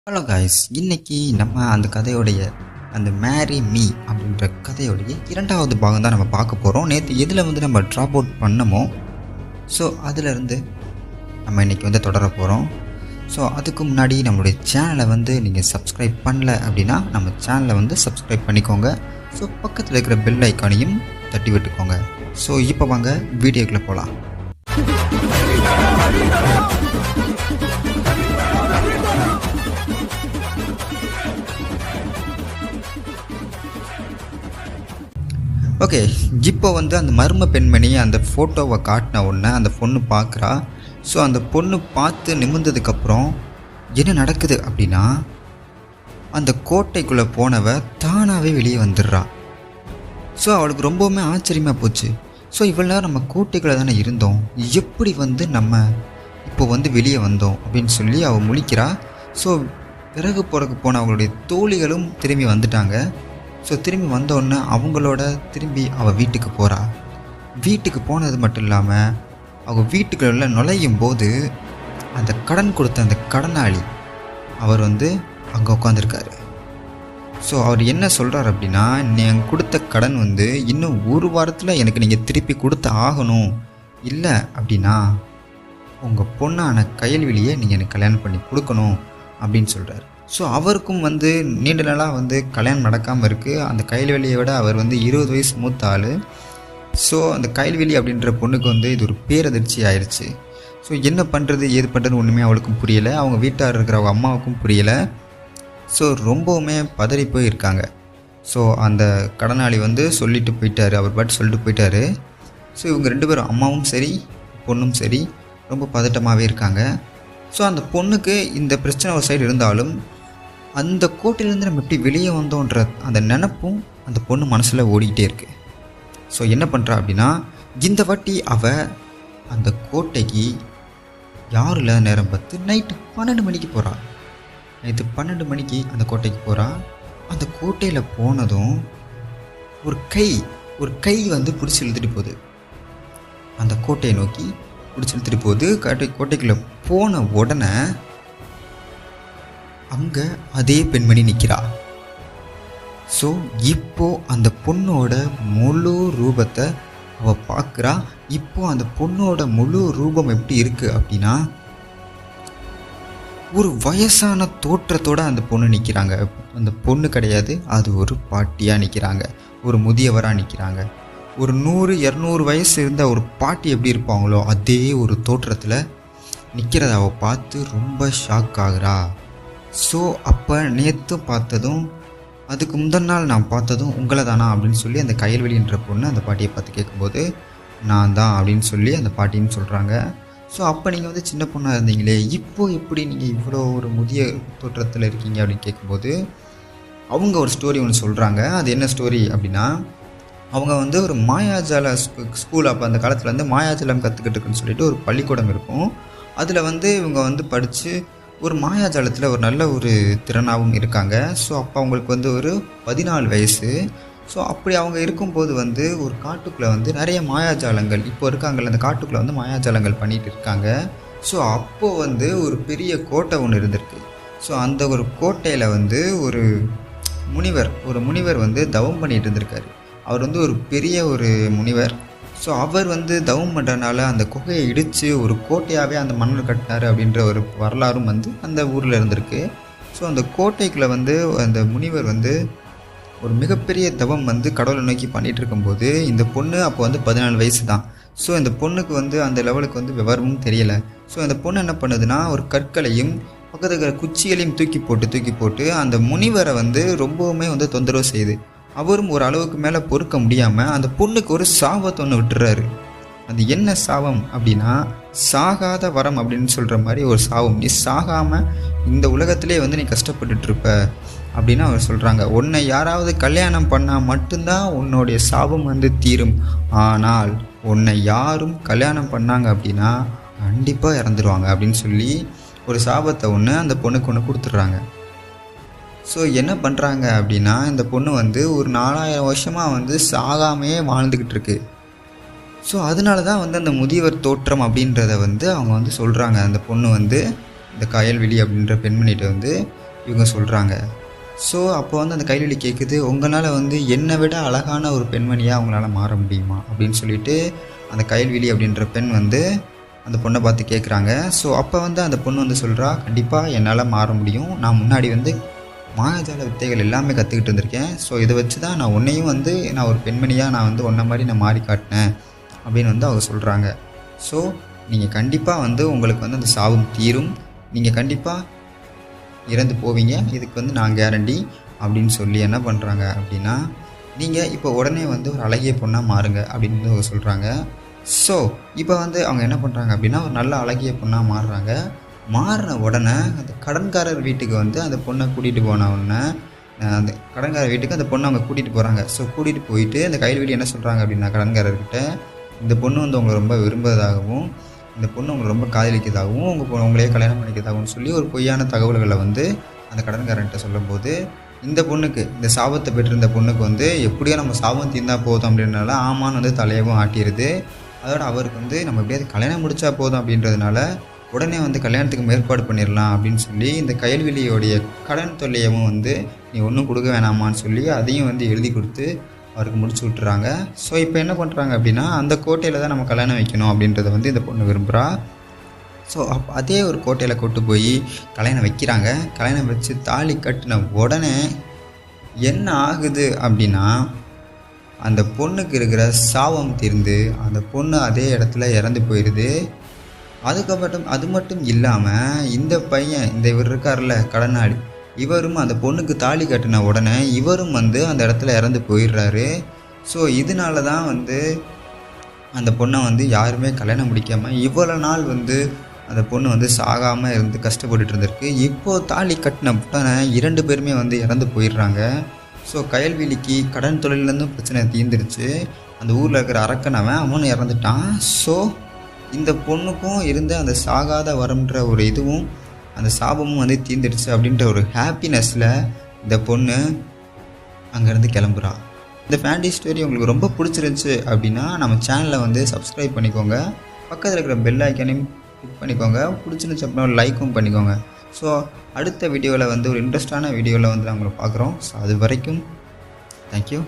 Hello guys, இன்னைக்கு நம்ம அந்த கதையோடைய அந்த மேரி மீ அப்படின்ற கதையோடைய இரண்டாவது பாகம் தான் நம்ம பார்க்க போகிறோம். நேற்று எதில் நம்ம ட்ராப் அவுட் பண்ணமோ, ஸோ அதிலிருந்து நம்ம இன்றைக்கி தொடர போகிறோம். ஸோ அதுக்கு முன்னாடி நம்மளுடைய சேனலை நீங்கள் சப்ஸ்கிரைப் பண்ணல அப்படின்னா நம்ம சேனலை சப்ஸ்கிரைப் பண்ணிக்கோங்க. ஸோ பக்கத்தில் இருக்கிற பெல் ஐக்கானையும் தட்டி விட்டுக்கோங்க. ஸோ இப்போ வாங்க வீடியோக்குள்ளே போகலாம். ஓகே, இப்போ அந்த மர்ம பெண்மணி அந்த ஃபோட்டோவை காட்டின உடனே அந்த பொண்ணு பார்க்குறா. ஸோ அந்த பொண்ணு பார்த்து நிமிர்ந்ததுக்கப்புறம் என்ன நடக்குது அப்படின்னா, அந்த கோட்டைக்குள்ளே போனவ தானாகவே வெளியே வந்துடுறா. ஸோ அவளுக்கு ரொம்பவுமே ஆச்சரியமாக போச்சு. ஸோ இவ்வளோ நேரம் நம்ம கோட்டைக்குள்ளே தானே இருந்தோம், எப்படி நம்ம இப்போ வெளியே வந்தோம் அப்படின்னு சொல்லி அவள் முழிக்கிறா. ஸோ பிறகு பிறகு போன அவங்களுடைய தோழிகளும் திரும்பி வந்துட்டாங்க. ஸோ திரும்பி வந்தோடனே அவங்களோட திரும்பி அவள் வீட்டுக்கு போகிறா. வீட்டுக்கு போனது மட்டும் இல்லாமல் அவங்க வீட்டுக்குள்ள நுழையும் போது அந்த கடன் கொடுத்த அந்த கடனாளி அவர் அங்கே உட்காந்துருக்காரு. ஸோ அவர் என்ன சொல்கிறார் அப்படின்னா, நீங்கள் கொடுத்த கடன் இன்னும் ஒரு வாரத்தில் எனக்கு நீங்கள் திருப்பி கொடுத்து ஆகணும், இல்லை அப்படின்னா உங்கள் பொண்ணான கயல்விழியை நீங்கள் எனக்கு கல்யாணம் பண்ணி கொடுக்கணும் அப்படின்னு சொல்கிறார். ஸோ அவருக்கும் நீண்ட நாளாக கல்யாணம் நடக்காமல் இருக்குது. அந்த கயல்வெளியை விட அவர் 20 வயசு மூத்த ஆள். ஸோ அந்த கயல்வெளி அப்படின்ற பொண்ணுக்கு இது ஒரு பேரதிர்ச்சி ஆயிடுச்சு. ஸோ என்ன பண்ணுறது ஏது பண்ணுறது ஒன்றுமே அவளுக்கும் புரியலை, அவங்க வீட்டார் இருக்கிற அவங்க அம்மாவுக்கும் புரியலை. ஸோ ரொம்பவுமே பதறி போய் இருக்காங்க. ஸோ அந்த கடனாளி சொல்லிட்டு போயிட்டார், அவர் பாட்டு சொல்லிட்டு போயிட்டார். ஸோ இவங்க 2 பேரும், அம்மாவும் சரி பொண்ணும் சரி, ரொம்ப பதட்டமாகவே இருக்காங்க. ஸோ அந்த பொண்ணுக்கு இந்த பிரச்சனை ஒரு சைடு இருந்தாலும் அந்த கோட்டையிலேருந்து நம்ம எப்படி வெளியே வந்தோன்ற அந்த நினப்பும் அந்த பொண்ணு மனசில் ஓடிக்கிட்டே இருக்குது. ஸோ என்ன பண்ணுறா அப்படின்னா, இந்த வாட்டி அவள் அந்த கோட்டைக்கு யாரும் இல்லாத நேரம் பார்த்து நைட்டு 12 மணிக்கு போகிறா. நைட்டு 12 மணிக்கு அந்த கோட்டைக்கு போகிறா. அந்த கோட்டையில் போனதும் ஒரு கை பிடிச்சி இழுத்துட்டு போகுது. அந்த கோட்டையை நோக்கி பிடிச்சி இழுத்துட்டு போகுது. கோட்டைக்குள்ளே போன உடனே அங்கே அதே பெண்மணி நிற்கிறா. ஸோ இப்போது அந்த பொண்ணோட முழு ரூபத்தை அவள் பார்க்குறா. இப்போது அந்த பொண்ணோட முழு ரூபம் எப்படி இருக்குது அப்படின்னா, ஒரு வயசான தோற்றத்தோடு அந்த பொண்ணு நிற்கிறாங்க. அந்த பொண்ணு கிடையாது, அது ஒரு பாட்டியாக நிற்கிறாங்க, ஒரு முதியவராக நிற்கிறாங்க. ஒரு 100-200 வயசு இருந்த ஒரு பாட்டி எப்படி இருப்பாங்களோ அதே ஒரு தோற்றத்தில் நிற்கிறத அவள் பார்த்து ரொம்ப ஷாக் ஆகுறா. ஸோ அப்போ நேற்று பார்த்ததும் அதுக்கு முந்தின நாள் நான் பார்த்ததும் உங்களை தானா அப்படின்னு சொல்லி அந்த கயல்வெளின்ற பொண்ணு அந்த பாட்டியை பார்த்து கேட்கும்போது, நான் தான் அப்படின்னு சொல்லி அந்த பாட்டின்னு சொல்கிறாங்க. ஸோ அப்போ நீங்கள் சின்ன பொண்ணாக இருந்தீங்களே, இப்போது எப்படி நீங்கள் இவ்வளோ ஒரு முதிய தோற்றத்தில் இருக்கீங்க அப்படின்னு கேட்கும்போது அவங்க ஒரு ஸ்டோரி ஒன்று சொல்கிறாங்க. அது என்ன ஸ்டோரி அப்படின்னா, அவங்க ஒரு மாயாஜால ஸ்கூல், அப்போ அந்த காலத்தில் மாயாஜாலம் கற்றுக்கிட்டு இருக்குன்னு சொல்லிட்டு ஒரு பள்ளிக்கூடம் இருக்கும். அதில் இவங்க படித்து ஒரு மாயாஜாலத்தில் ஒரு நல்ல ஒரு திறனாகவும் இருக்காங்க. ஸோ அப்போ அவங்களுக்கு ஒரு 14 வயசு. ஸோ அப்படி அவங்க இருக்கும்போது ஒரு காட்டுக்குள்ளே நிறைய மாயாஜாலங்கள் இப்போ இருக்காங்கல்ல, அந்த காட்டுக்குள்ளே மாயாஜாலங்கள் பண்ணிகிட்டு இருக்காங்க. ஸோ அப்போது ஒரு பெரிய கோட்டை ஒன்று இருந்திருக்கு. ஸோ அந்த ஒரு கோட்டையில் ஒரு முனிவர் தவம் பண்ணிகிட்டு இருந்திருக்காரு. அவர் ஒரு பெரிய ஒரு முனிவர். ஸோ அவர் தவம் பண்ணுறதுனால அந்த குகையை இடித்து ஒரு கோட்டையாகவே அந்த மன்னர் கட்டினார் அப்படின்ற ஒரு வரலாறும் அந்த ஊரில் இருந்திருக்கு. ஸோ அந்த கோட்டைக்குள்ளே அந்த முனிவர் ஒரு மிகப்பெரிய தவம் கடவுளை நோக்கி பண்ணிகிட்டு இருக்கும்போது இந்த பொண்ணு அப்போ 14 வயசு தான். ஸோ இந்த பொண்ணுக்கு அந்த லெவலுக்கு விவரமும் தெரியலை. ஸோ அந்த பொண்ணு என்ன பண்ணுதுன்னா, ஒரு கற்களையும் பக்கத்தில் இருக்கிற குச்சிகளையும் தூக்கி போட்டு அந்த முனிவரை ரொம்பவுமே தொந்தரவு செய்யுது. அவரும் ஒரு அளவுக்கு மேலே பொறுக்க முடியாமல் அந்த பொண்ணுக்கு ஒரு சாபத்தை ஒன்று விட்டுறாரு. அது என்ன சாபம் அப்படின்னா, சாகாத வரம் அப்படின்னு சொல்கிற மாதிரி ஒரு சாபம். நீ சாகாமல் இந்த உலகத்திலே நீ கஷ்டப்பட்டுட்ருப்ப அப்படின்னு அவர் சொல்கிறாங்க. உன்னை யாராவது கல்யாணம் பண்ணால் மட்டும்தான் உன்னுடைய சாபம் தீரும். ஆனால் உன்னை யாரும் கல்யாணம் பண்ணாங்க அப்படின்னா கண்டிப்பாக இறந்துடுவாங்க அப்படின்னு சொல்லி ஒரு சாபத்தை ஒன்று அந்த பொண்ணுக்கு ஒன்று கொடுத்துட்றாங்க. ஸோ என்ன பண்ணுறாங்க அப்படின்னா, இந்த பொண்ணு ஒரு 4000 வருஷமாக சாகாமையே வாழ்ந்துக்கிட்டு இருக்கு. ஸோ அதனால தான் அந்த முதியவர் தோற்றம் அப்படின்றத அவங்க சொல்கிறாங்க. அந்த பொண்ணு இந்த கயல்விழி அப்படின்ற பெண்மணிகிட்ட இவங்க சொல்கிறாங்க. ஸோ அப்போ வந்து அந்த கைல்வெளி கேட்குது, உங்களால் வந்து என்னை விட அழகான ஒரு பெண்மணியாக அவங்களால மாற முடியுமா அப்படின்னு சொல்லிட்டு அந்த கைல்வெளி அப்படின்ற பெண் வந்து அந்த பொண்ணை பார்த்து கேட்குறாங்க. ஸோ அப்போ வந்து அந்த பொண்ணு வந்து சொல்கிறா, கண்டிப்பாக என்னால் மாற முடியும். நான் முன்னாடி வந்து மாயாஜால வித்தைகள் எல்லாமே கற்றுக்கிட்டு இருந்திருக்கேன். ஸோ இதை வச்சு தான் நான் உன்னையும் வந்து நான் ஒரு பெண்மணியாக நான் வந்து உன்ன மாதிரி நான் மாறி காட்டினேன் அப்படின்னு வந்து அவங்க சொல்கிறாங்க. ஸோ நீங்கள் கண்டிப்பாக வந்து உங்களுக்கு வந்து அந்த சாபம் தீரும், நீங்கள் கண்டிப்பாக இறந்து போவீங்க, இதுக்கு வந்து நான் கேரண்டி அப்படின்னு சொல்லி என்ன பண்ணுறாங்க அப்படின்னா, நீங்கள் இப்போ உடனே வந்து ஒரு அழகிய பொண்ணாக மாறுங்க அப்படின்னு வந்து அவங்க சொல்கிறாங்க. ஸோ இப்போ வந்து அவங்க என்ன பண்ணுறாங்க அப்படின்னா, ஒரு நல்ல அழகிய பொண்ணாக மாறுறாங்க. மாறின உடனே அந்த கடன்காரர் வீட்டுக்கு வந்து அந்த பொண்ணை கூட்டிகிட்டு போன உடனே அந்த கடன்காரர் வீட்டுக்கு அந்த பொண்ணை அவங்க கூட்டிகிட்டு போகிறாங்க. ஸோ கூட்டிகிட்டு போயிட்டு அந்த கைல்வெளி என்ன சொல்கிறாங்க அப்படின்னா கடன்காரர்கிட்ட, இந்த பொண்ணு வந்து உங்களை ரொம்ப விரும்புவதாகவும் இந்த பொண்ணு உங்களை ரொம்ப காதலிக்கிறதாகவும் உங்களையே கல்யாணம் பண்ணிக்கிறதாகவும் சொல்லி ஒரு பொய்யான தகவல்களை வந்து அந்த கடன்காரன்கிட்ட சொல்லும்போது, இந்த பொண்ணுக்கு இந்த சாபத்தை பெற்றிருந்த பொண்ணுக்கு வந்து எப்படியோ நம்ம சாபம் தீர்ந்தா போதும் அப்படின்றனால ஆமான்னு வந்து தலையவும் ஆட்டிடுது. அதோட அவருக்கு வந்து நம்ம எப்படியாவது கல்யாணம் முடித்தா போதும் அப்படின்றதுனால உடனே வந்து கல்யாணத்துக்கு மேற்பாடு பண்ணிடலாம் அப்படின்னு சொல்லி இந்த கைல்வெளியோடைய கடன் தொல்லையவும் வந்து நீ ஒன்றும் கொடுக்க வேணாமான்னு சொல்லி அதையும் வந்து எழுதி கொடுத்து அவருக்கு முடிச்சு விட்டுறாங்க. ஸோ இப்போ என்ன பண்ணுறாங்க அப்படின்னா, அந்த கோட்டையில் தான் நம்ம கல்யாணம் வைக்கணும் அப்படின்றத வந்து இந்த பொண்ணு விரும்புகிறா. ஸோ அப்போ அதே ஒரு கோட்டையில் கூட்டு போய் கல்யாணம் வைக்கிறாங்க. கல்யாணம் வச்சு தாலி கட்டின உடனே என்ன ஆகுது அப்படின்னா, அந்த பொண்ணுக்கு இருக்கிற சாபம் தீர்ந்து அந்த பொண்ணு அதே இடத்துல இறந்து போயிடுது. அதுக்கப்புறம் அது மட்டும் இல்லாமல் இந்த பையன் இவர் இருக்கார்ல கடனாளி, இவரும் அந்த பொண்ணுக்கு தாலி கட்டின உடனே இவரும் வந்து அந்த இடத்துல இறந்து போயிடுறாரு. ஸோ இதனால தான் வந்து அந்த பொண்ணை வந்து யாருமே கல்யாணம் முடிக்காமல் இவ்வளோ நாள் வந்து அந்த பொண்ணு வந்து சாகாமல் இருந்து கஷ்டப்பட்டுட்டு இருந்திருக்கு. இப்போது தாலி கட்டின உடனே 2 பேருமே வந்து இறந்து போயிடுறாங்க. ஸோ கைல்வெளிக்கு கடன் தொழிலேருந்தும் பிரச்சனை தீர்ந்துருச்சு. அந்த ஊரில் இருக்கிற அரக்கனவன் அவனும் இறந்துட்டான். ஸோ இந்த பொண்ணுக்கும் இருந்த அந்த சாகாத வரம்ன்ற ஒரு இதுவும் அந்த சாபமும் வந்து தீர்ந்துடுச்சு அப்படின்ற ஒரு ஹாப்பினஸில் இந்த பொண்ணு அங்கேருந்து கிளம்புறான். இந்த ஃபேண்டசி ஸ்டோரி உங்களுக்கு ரொம்ப பிடிச்சிருந்துச்சு அப்படின்னா நம்ம சேனலை வந்து சப்ஸ்கிரைப் பண்ணிக்கோங்க, பக்கத்தில் இருக்கிற பெல் ஐக்கானையும் கிளிக் பண்ணிக்கோங்க, பிடிச்சிருந்துச்சு அப்படின்னா ஒரு லைக்கும் பண்ணிக்கோங்க. ஸோ அடுத்த வீடியோவில் வந்து ஒரு இன்ட்ரெஸ்டான வீடியோவில் வந்து நான் உங்களை பார்க்குறோம். ஸோ அது வரைக்கும் தேங்க்யூ.